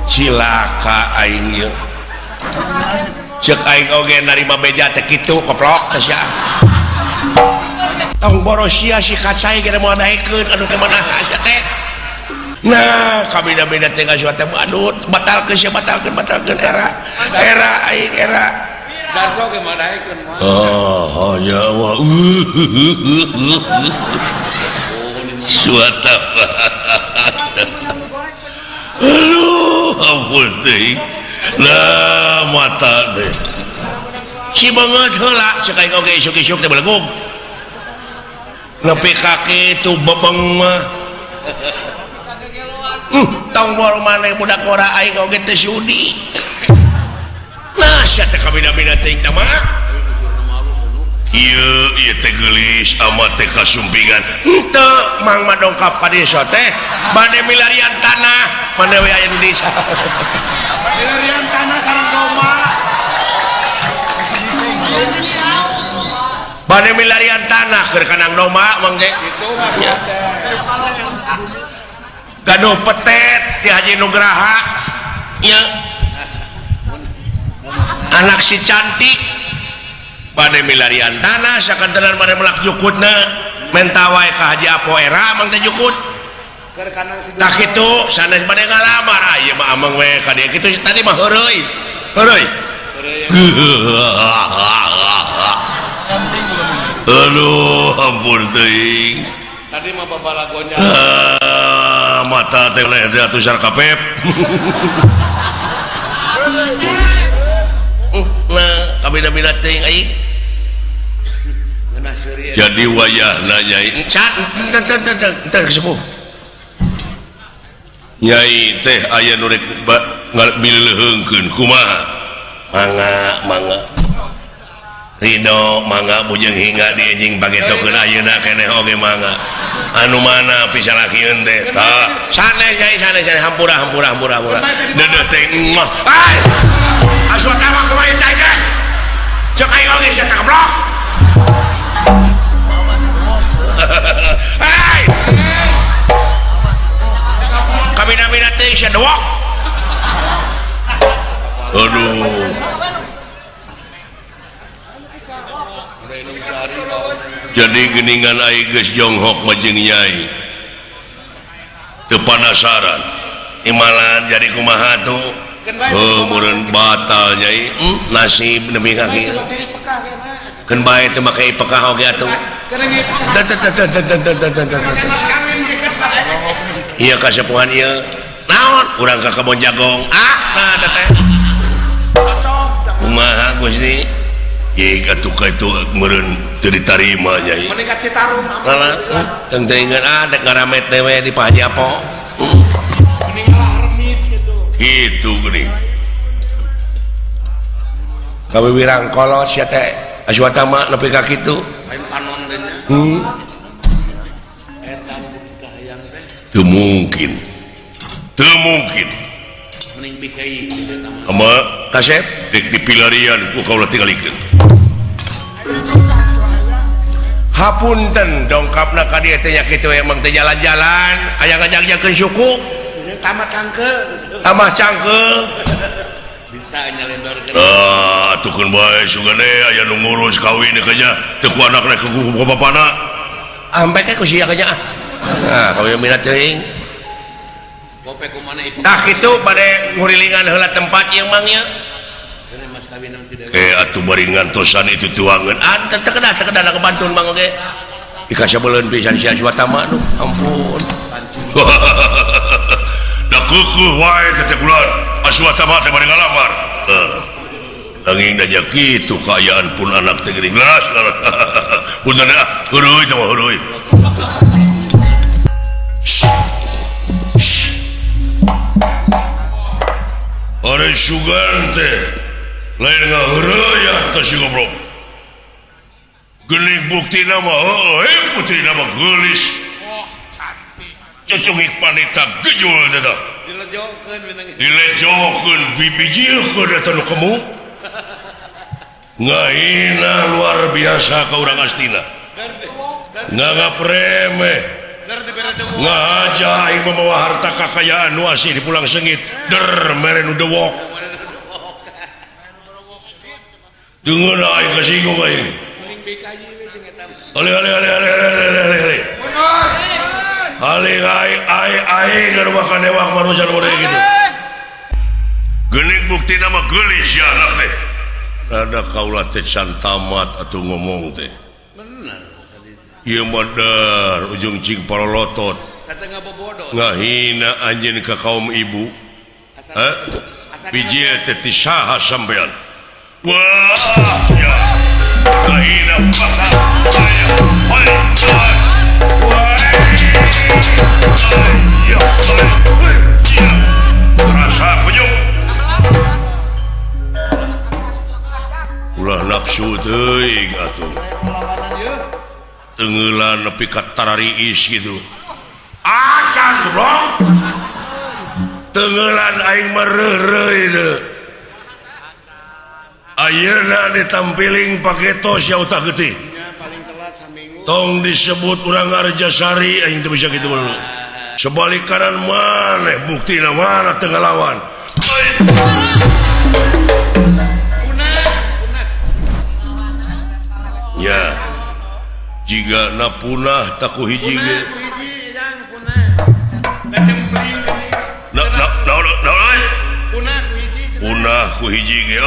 cilaka aing yeuh cek aing oge narima beja teh kitu koplok teh sia tong borosia si kacai ge moal daekeun anu teh mana sia teh nah kabeda-beda teh gasua teh aduh batalkeun sia batalkeun era aing era gaso ge moal daekeun mah oh ya wa suata aduh ampun teh lah mata deh si banget heula cek aing oge isuk-isuk teh belegug nepi kaki tu bebeng mah tong bor maneh budak ora aing oge teh sudi nah sia teh kabina-bina teh teh mah ieu teh geulis amat teh kasumpingan henteu mang madongkap ka desa teh bade milarian tanah mana we aya di desa milarian tanah sareng doma bade milarian tanah keur kanang doma mangge kitu mah gaduh petet ti Haji Nugraha nya anak si cantik pada milarian tanah sakantenan pada melak jukutna mentawai ka Haji Apo era mang teh jukut tak itu sanes pada ngalamar aya mah amang we ka dieu kitu tadi mah heureuy aduh ampun teuing tadi mah babalagonya mata teh leh atuh sarkapep nah kabina-bina teuing aing jadi wayahna Nyai entar sepuh Nyai teh aya nu rek mileuheungkeun kumaha mangga Rino mangga bujeng hingga dianjing bagetokeun ayeuna keneh oge mangga anu mana pisalakieun teh tah sanes Nyai sanes hampura deudeuh teh mah ai aswata mah kumaha teh cek aing oge sia tablok hai kabina-bina teh sia dewok aduh jadi geningan aing geus jonghok majeng Nyai teu panasaran imalan jadi kumaha tuh meureun batal Nyai nasib nepi ka kieu keun bae teu make pekah oge atuh iya kasepuhan ieu naon urang ka kebon jagong nah teteh kumaha Gusti ye atuh ka itu meureun teu ditarima Nyai meningkat Citarum ngalah teu teuingeun dek ngaramet teh we di Pak Haji Apo meninggal remis gitu geuning kawiwirang kolot sia teh aswata mah nepi ka kitu lain panon teh eta kahayang teh teu mungkin mending pikai eta mah ama kasep dek dipilarian ku kaula tingalikeun hapunten dongkapna ka dieu teh nya kitu emang teh jalan-jalan aya ngajak-jakeun suku tamat cangkeul tambah cangkeul bisa nyalendorkeun atukeun bae sugane aya nu ngurus kawin ka nya teu ku anakna ku bapana ampe ke ku sia ka nya kawin minat teuing gope kumana ieu tah kitu bade ngurilingan heula tempat ieu mah nya kene mas kawin tidak atuh bari ngantosan itu tuangan teu kedah kebantun mang oge dikasabeuleun pisan sia swata mah ampun da keukuh wae teh kulan aswata mah teh bari ngalamar nanging nya kitu kaayaan pun anak teh geuning leras punten heureui teh mah heureui are sugan teh lain ngaheureuyang teh si goblok geuning buktina mah putri nama geulis cocongik panita gejul teh tah dilejokeun bibijieun eta nu kemu ngahina luar biasa ka urang astina ngapremeh ngaja aing membawa harta kakayaan nu asih di pulang sengit mere nu dewok deungeun aing kasinggung aing ale aing kana makan dewak manusia model gitu geuning bukti nama geulis ya anak teh ada kaula teh can tamat atuh ngomong teh ieu modar ujung cing parolotot kata ngabobodo ngahina anjeun ka kaum ibu biji teh ti saha sampean wah ya ngahina paksa rasa kunyuk ulah nafsu teuing atuh tenggelan nepi ka tarariis gitu acan goblok tenggelan aing mereureuy deu ayeuna ditampiling pake tos ya utak getih tong disebut urang Arjasari aing teu bisa kitu mah sebalik kanan maneh buktina mana teu ngalawan ya jika na punah taku hiji ge punah ku hiji ge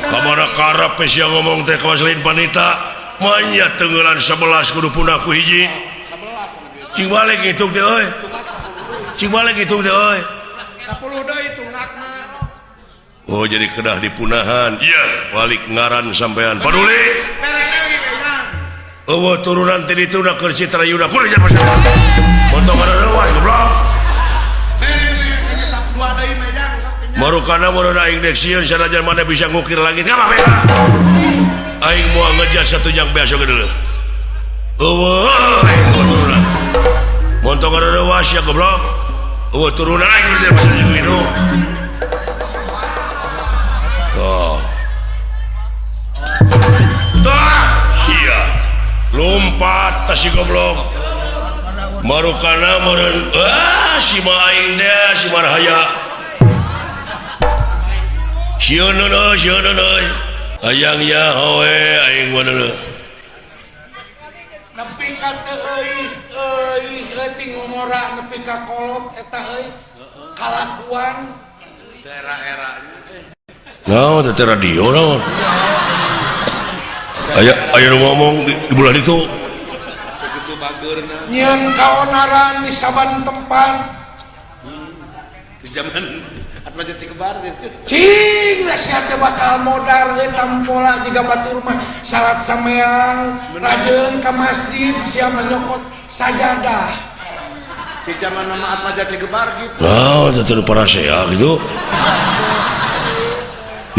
kamana karep yang ngomong teh kawaslin panita manya tenggelan 11 kudu punah ku hiji cing balik ngitung teh euy cing balik ngitung teh euy 10 deui tungakna. Oh jadi kedah dipunahan. Iya, balik ngaran sampean. Paduli. Oh turunan tadi itu udah kerja terayuna. Kudu jangan pasal. Montong ada rewas goblok. Marukana muruna indeks sieun sanajan mana bisa ngukir langit. Ngapa beda? Aing moal ngejas satu jang beas oge deuleu. Aing turunan. Montong ada rewas ya goblok. Turunan aing teh pasal jeung itu. Iya lompat tas si goblok marukana meureun si maing deh si marhaya sieun euy hayang ya howe aing mah deuleu Nepi ka teu euy leuting ngomora nepi ka kolot eta euy kalakuan era-era naon teh radio naon aya nu ngomong di bulan itu segitu bageurna nyieun kaonaran di saban tempat di zaman Atmaja Cikebar itu cing nasihat teh bakal modal ge tampola jiga batur mah salat sameang rajeun ka masjid sia menyokot sajadah di zaman nama Atmaja Cikebar gitu naon teh teu parasea gitu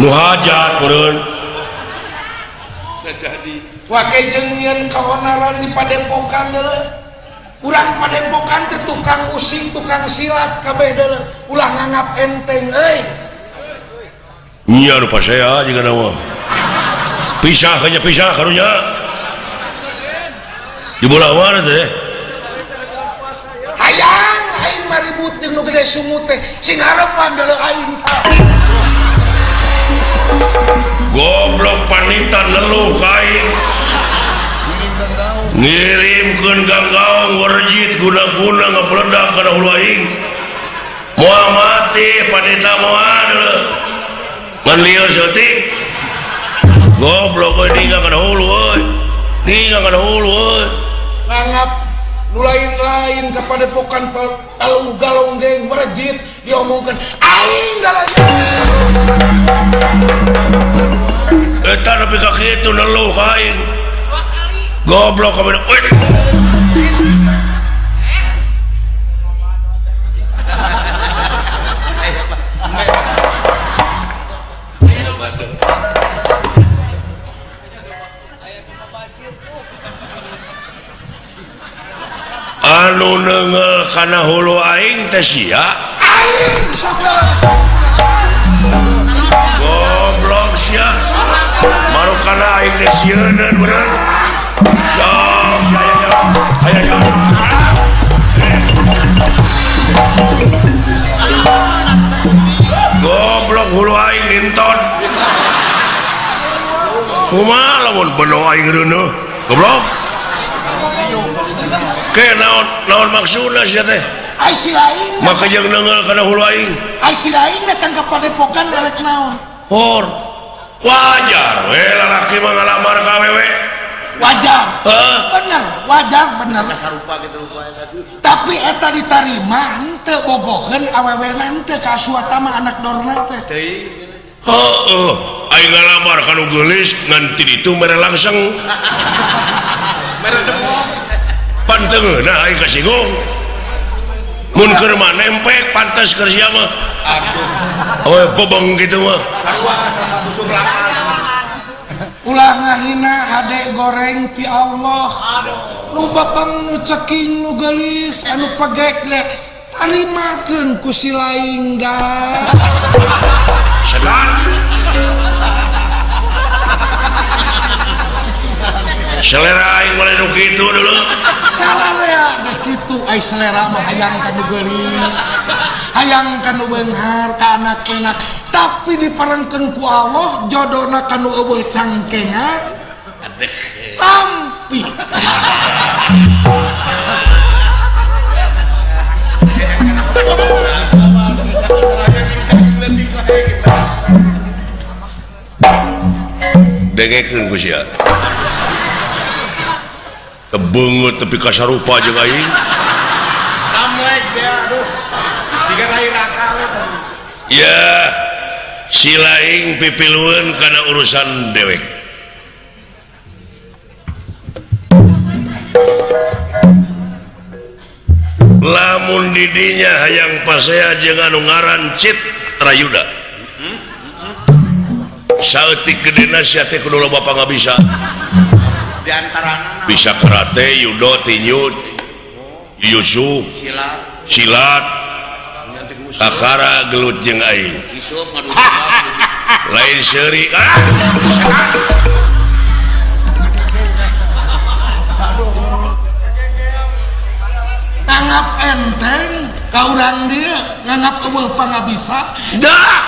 nu hajat meureun jadi wake jeung nyieun kaonaran di padepokan deuleu urang padepokan teh tukang usik tukang silat kabeh deuleu ulah nganggap enteng euy nya nu pasea jiga nama pisah kanya pisah karunya di bola mana teh hayang aing maribut jeung nu gede sungut teh sing harepan deuleu aing goblok panita neluh kain ngirimkeun ganggaung warjit guna-guna ngapeledak kana hulu aing moal mati panita moal ngan lieur seutik goblok euy ninggal kana hulu euy ninggal kana hulu euy nganggap nu lain-lain ka padepokan taluh galong geng warjit diomongkeun aing dalaya eta nepi ka kitu neluh kain goblok kabeh weh anu neungel kana hulu aing teh sia aing saudara goblok sia marukana aing teh sieuneuan beureun sok sia aya jalan goblok hulu aing nintot kumaha lamun beno aing reuneuh goblok ke naon maksudna sia teh ai si lain maka jeung neungel kana hulu aing ai si lain datang ke padepokan arek naon hor wajar we lalaki mah ngalamar ka awewe wajar bener wajar bener sarupa gitu rupa eta tapi eta ditarima henteu bogoheun awewena henteu ka asuata mah anak dorna teh teuing heeh aing ngalamar ka nu geulis ngan ti ditu mere langsung mere demong panteungeuna aing kasinggung mun keur mah nempek pantes keur sia mah aduh pobong kitu mah sarua busuk lakal ulah ngahina hade goreng ti Allah nu babang nu ceking nu geulis anu pegek le tarimakeun ku si laing da setan selera aing mulai nu kitu dulu salarea ge kitu ai selera mah hayang ka nu geulis hayang ka nu beunghar ka anak-anak tapi diparengkeun ku Allah jodohna kanu eueuh cangkengan lampi. dengekeun ku sia tebeungeut tepi kasarupa jeung aing Amlek dia aduh jika lain akal ya si laing pipilueun kana urusan dewek lamun didinya hayang pasea jeung anu ngaran Citra Yuda saeutik gedena sia teh kudu loba pangabisa di antarana bisa karate, judo, tinju, yusuf, silat, kakara, gelut jeung aing. Lain seuri Nganggap enteng ka urang dia nganggap eueuh pangabisa dah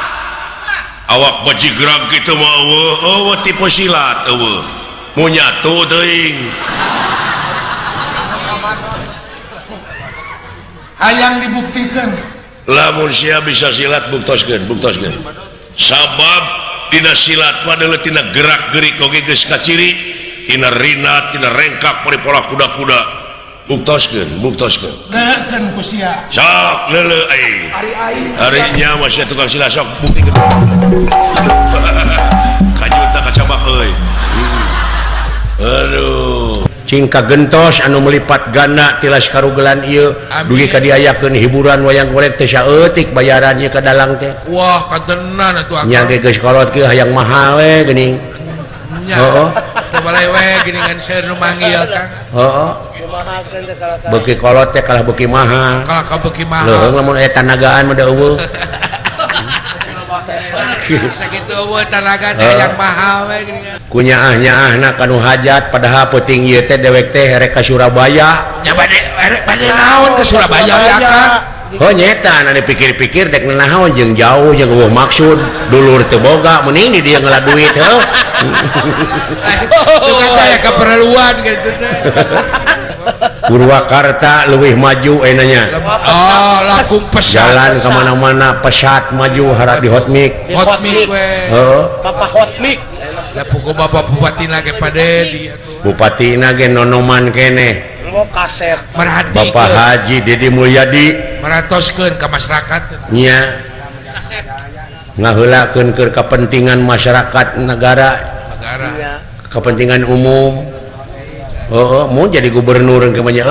awak bajigrag kitu mah eueuh tipe silat eueuh mau nyatu teuing hayang dibuktikan lamun sia bisa silat buktoskeun sabab dina silat padahal tina gerak-gerik oge geus kaciri tina rina tina rengkak paripola kuda-kuda buktoskeun derekeun ku sia sok leuleuh aing harinya masih tukang silat sok buktikeun kajuta kacabak euy aduh cingka gentos anu melipat gana tilas karugelan ieu dugi kadiayakeun hiburan wayang golek teh saeutik bayarannya ka dalang teh wah katenan atuh nya ge geus kolot ke hayang mahal we geuning heeh balai we geuningan seueur nu manggil Kang heeh beuki kolot teh kalah beuki mahal kalah ka beuki mahal leuheung lamun aya tanagaan mah da eueuh sakitu eueuh tanaga teh yang mahal we geuningan kunyaah-nyaahna kanu hajat padahal peuting ieu teh dewek teh rek ka Surabaya nya bade naon ke Surabaya ya Kang oh nyeta anu dipikir-pikir dek naon jeung jauh jeung eueuh maksud dulur teu boga mending di dieu ngala duit heuh suka aya keperluan gitu teh Purwakarta leuwih maju enanya oh langsung pesat jalan kemana-mana pesat maju harap di hotmik we heeh Bapak hotmik da pugu Bapak Bupati ge pade dia tuh bupati ge nonoman keneh kaset merhati Bapak Haji Dedi Mulyadi meratoskeun ka masyarakat nya ngaheulakeun keur kepentingan masyarakat negara kepentingan umum mau jadi gubernur ke banyak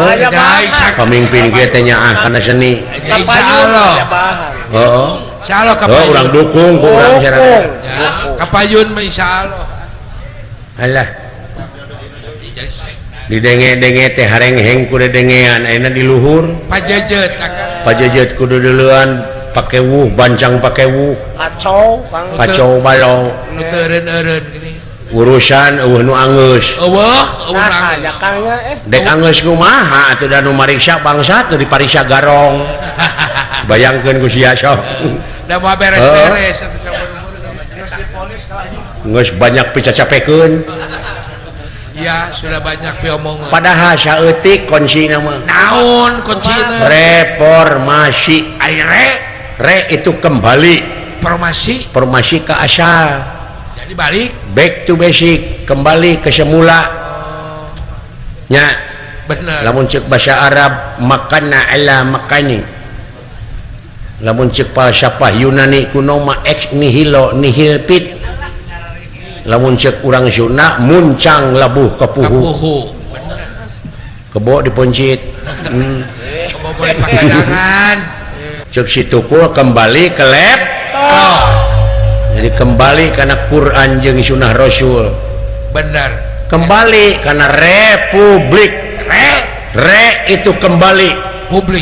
pemimpin kita nyaah karena seni insyaallah insyaallah orang dukung kurang masyarakat kapayun mah insyaallah alah didenge-denge teh hareng-heng kudu dengean ayeuna di luhur pajejet kudu duluan pake wuh bancang pake wuh kacau balau nu teu eureun gini urusan eueuh nu anggeus dek anggeus kumaha atuh da nu mariksa bangsat nu dipariksa garong bayangkeun ku sia sok da moal beres-beres geus banyak picacapekeun ya sudah banyak piomongan padahal saeutik kuncina mah naon kuncina reformasi re itu kembali formasi ke asal jadi balik back to basic kembali ke semula nya bener lamun ceuk bahasa Arab makanna ala makani lamun ceuk falsafah Yunani kuno ma ex nihilo nihil pit lamun ceuk urang Sunda muncang labuh kapuhu bener kebo diponcit kebo boleh pakai tangan ceuk situkul kembali ke laptop jadi kembali karena Quran jeung sunnah Rasul benar kembali karena republik re itu kembali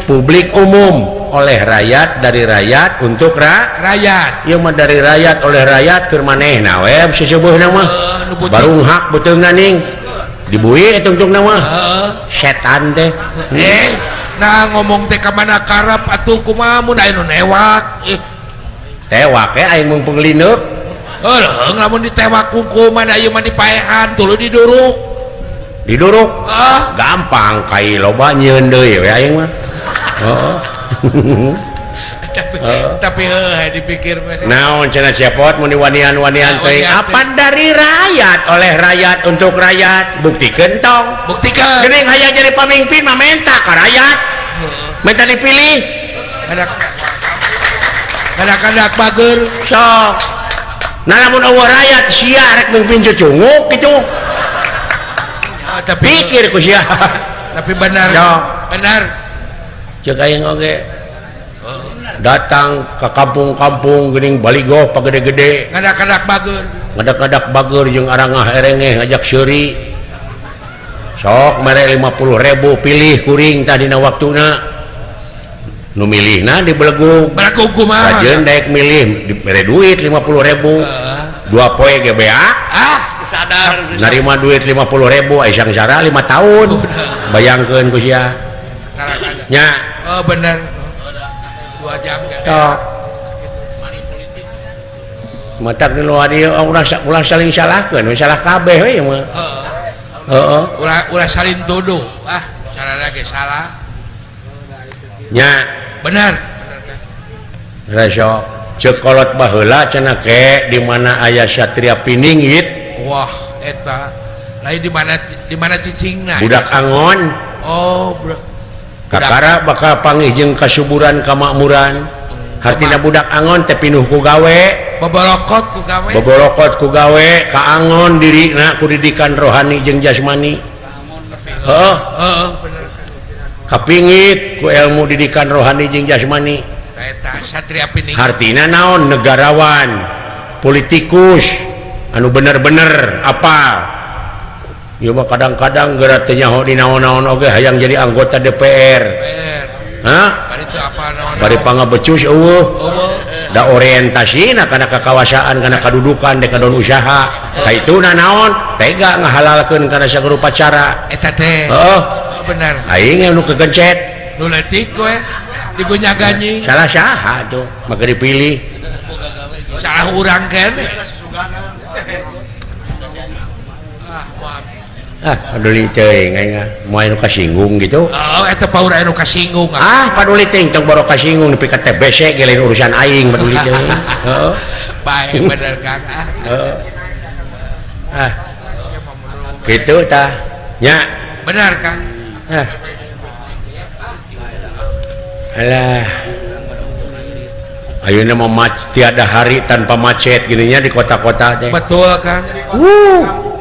publik umum oleh rakyat dari rakyat untuk rakyat ieu mah dari rakyat oleh rakyat keur manehna we seseubeuna mah barung hak beteungna ning dibui tungtungna mah setan teh nah ngomong teh ka mana karap atuh kumaha mun aya nu newak tewak aing mun penglineuk lamun ditewak kukuman ayeuna mah dipaehan tuluy diduruk gampang kai loba nyieun deui we aing mah tapi dipikir naon cenah cepot mun diwanian-wanian teh apa dari rakyat oleh rakyat untuk rakyat buktikeun tong buktikan geuning hayang jadi pamimpin mah menta ka rakyat minta dipilih kadang-kadang bager sok nah lamun eueuh rakyat sia rek mimpin cucunguk gitu tapi pikir ku sia tapi benar benar ceuk aing oge datang ke kampung-kampung geuning baligo pagede-gede ngadak-ngadak bager jeung arangah erengeh ngajak seuri sok mere 50.000 pilih kuring tah dina waktuna nu milihna dibelegug kumaha ajeun daek milih dibere duit 50.000 dua poe GBA sadar narima duit 50.000 aya sangsara 5 tahun bayangkeun ku sia nya bener 2 jam matak di luar dia ulah saling salahkeun salah kabeh we mah ulah saling tuduh carana ge salah nya benar resok ceuk kolot baheula cenah ke di mana aya Satria Piningit wah eta lain di mana cicingna budak angon kakara bakal panggih jeung kasuburan kamakmuran hartina budak angon teh pinuh ku gawe bobolokot ku gawe ka angon dirina ku didikan rohani jeung jasmani kapingit ku ilmu didikan rohani jeung jasmani eta Satria Piningit hartina naon negarawan politikus anu bener-bener apa ieu mah kadang-kadang geura teu nyaho di naon-naon oge hayang jadi anggota DPR. Bari teu apa naon. Bari pangabecus eueuh. Da orientasina kana kakawasaan kana kadudukan dek kadon usaha. Kaituna naon? Tega ngahalalkeun kana sagrupa cara. Eta teh. Bener. Aing anu kegencet. Nu leutik we digunyaganyi. Salah saha tuh, maka dipilih. Salah urang keneh. Paduli teuing aing moal anu kasinggung gitu. Eta paur anu kasinggung. Paduli teuing tong baru kasinggung nepi ka TBC ge lain urusan aing paduli teuing. Bae bener Kang. Kitu tah. Nya. Benar Kang. Alah. Ayeuna mah tiada hari tanpa macet gini nya di kota-kota teh. Betul Kang.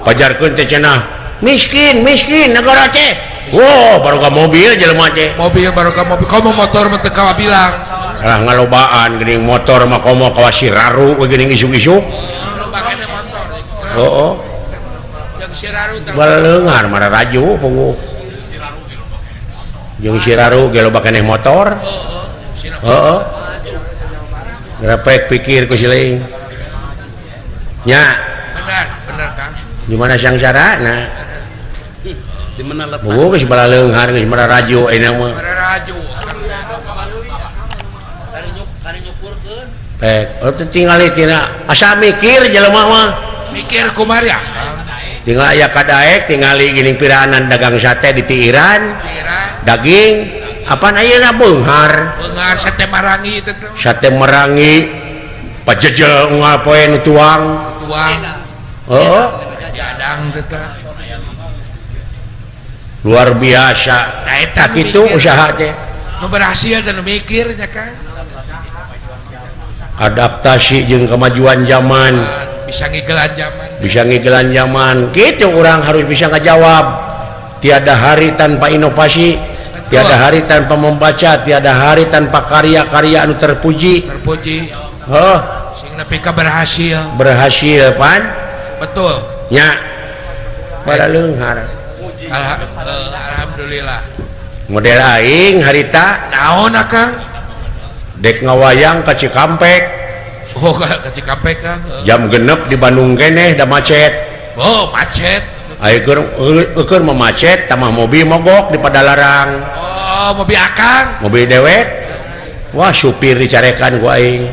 Pajarkeun teh cenah miskin negara teh baru ka mobil jelema teh baru ka mobil komo motor mah teu kawa bilang lah ngalobaan geuning motor mah komo kawa Siraru geuning isuk-isuk lobakana motor jeung Siraru teh baleungar mah raju punguh jeung Siraru ge loba keneh motor grepek pikir ku sileing nya bener Kang gimana sangsarana di mana letak geus balaleunghar geus mararaju ayeuna mah mararaju kari nyukurkeun tingali tina asa mikir jelema mah mikir kumari tinggal aya kadaek tingali geuning piraanan dagang sate di tiiran daging apaan ayeuna beunghar sate marangi pajejel unggal poe nu tuang jadang teteh luar biasa eta kitu usaha teh nu berhasil dan nu mikirnya Kang adaptasi jeung kemajuan zaman bisa ngigelan zaman gitu orang harus bisa ngajawab tiada hari tanpa inovasi tiada hari tanpa membaca tiada hari tanpa karya-karya anu terpuji sing nepi ka berhasil pan betul nya pada leunghar alhamdulillah model aing harita naon Kang dek ngawayang ka Cikampek ka Cikampek Kang jam genep di Bandung keneh da macet macet aya keur memacet tamah mobil mogok di Padalarang mobil Akang mobil dewek wah supir dicarekan ku aing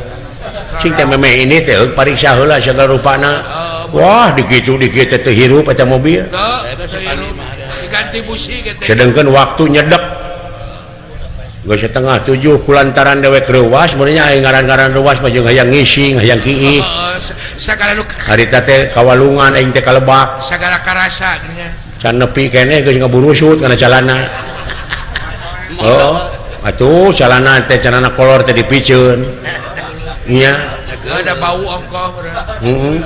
sing teh meme ini teh pariksa heula segala rupana. Wah dikitu teh hirup eta mobil. Diganti busi gitu. Sedangkan waktu nyedek geus setengah 7 kulantaran dewek reuwas sebenarnya aya ngaran-ngaran reuwas mah jeung hayang ngising hayang kiih. Sagala nu Harita teh kawalungan aing teh kalebak. sagala karasa nya. Can nepi keneh geus ngaburusut kana calana. Oh, atuh calana teh calana kolor teh dipiceun. Nya. Ada bau ongkoh. Heeh.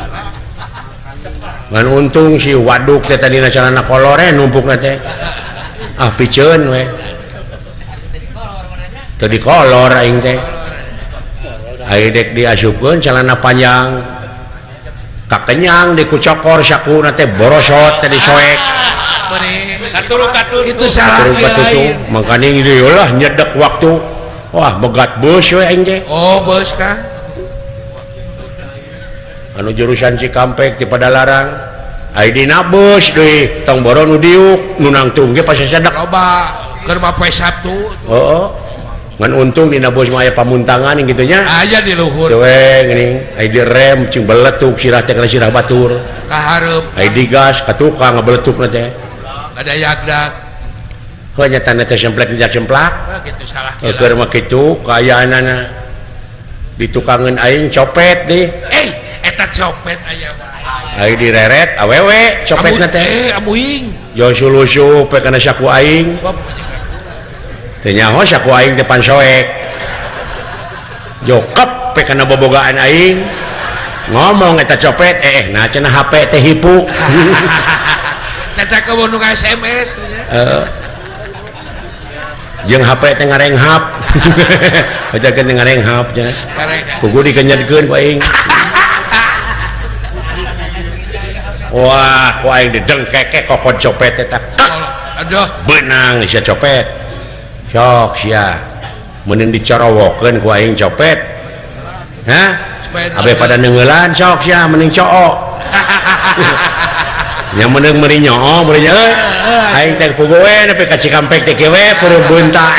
Ngan untung si waduk teh tadina calana kolor numpukna teh. Ah piceun we. Teu di kolor aing teh. Aing dek diasupkeun calana panjang. Kakenyang dikucokor sakuna teh borosot teh disoek. Katur Itu salah lain. Makanya ini lah nyedek waktu. Wah begat bus we aing teh. Oh, bos Kang. Anu jurusan Cikampek di Padalarang. Ai dina bus deui tong boro nu diuk nu nangtung ge pas sedek. Loba keur bapoe Sabtu. Heeh. Ngan untung dina bus mah aya pamuntangan gitu nya. Aya di luhur. Dewe geuning ai direm cing beletuk sirah teh kana sirah batur. Kahareup. Ai digas ka tukang ngabeletukna teh. Ada yagdak. Hanya tanda teh semplek dijak semplak. Gitu salah. Keur mah kitu kaayaanana di tukangan aing copet deh. Eta copet aya wae. Ai direret awewe copetna teh. Amuing. Yo sulusup pe kana saku aing. Teh nyaho saku aing teh pan soek. Jokep pe kana bobogaan aing. Ngomong eta copet nah cenah HP teh hipu. Tata kebonu SMS Jeung HP teh ngarenghap. Aja teh ngarenghap nya. Kudu dikenyedkeun ku aing. Wah, ku aing didengkeke kokon copet eta. Aduh, Beunang sia copet. Sok sia. Meuneun dicorowokeun ku aing copet. Hah? Abe pada neungeulan sok sia mending cook. Yang meneng meri nyoo meri aing teh puguh we nepi ka Cikampek teh kieu we peureum beunta.